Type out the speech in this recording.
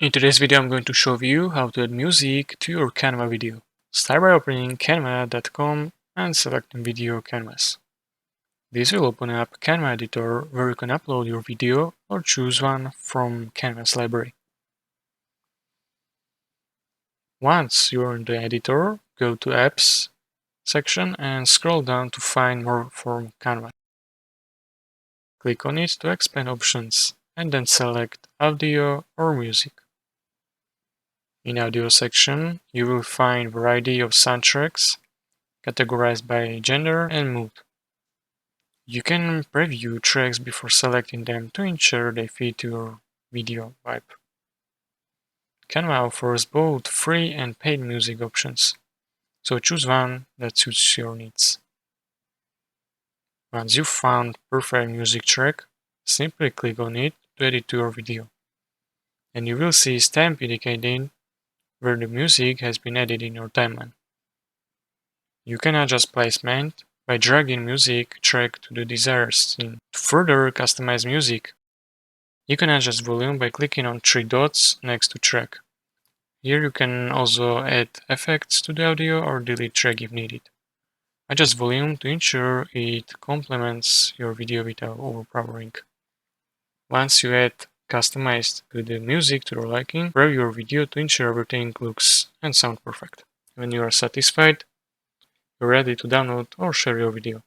In today's video, I'm going to show you how to add music to your Canva video. Start by opening canva.com and selecting Video Canvas. This will open up Canva editor where you can upload your video or choose one from Canvas library. Once you're in the editor, go to Apps section and scroll down to find More from Canva. Click on it to expand options and then select Audio or Music. In Audio section, you will find variety of soundtracks categorized by gender and mood. You can preview tracks before selecting them to ensure they fit your video vibe. Canva offers both free and paid music options, so choose one that suits your needs. Once you've found perfect music track, simply click on it to add it to your video, and you will see a stamp indicating where the music has been added in your timeline. You can adjust placement by dragging music track to the desired scene. To further customize music, you can adjust volume by clicking on three dots next to track. Here you can also add effects to the audio or delete track if needed. Adjust volume to ensure it complements your video without overpowering. Once you add customized to the music to your liking, preview your video to ensure everything looks and sounds perfect. When you are satisfied, you're ready to download or share your video.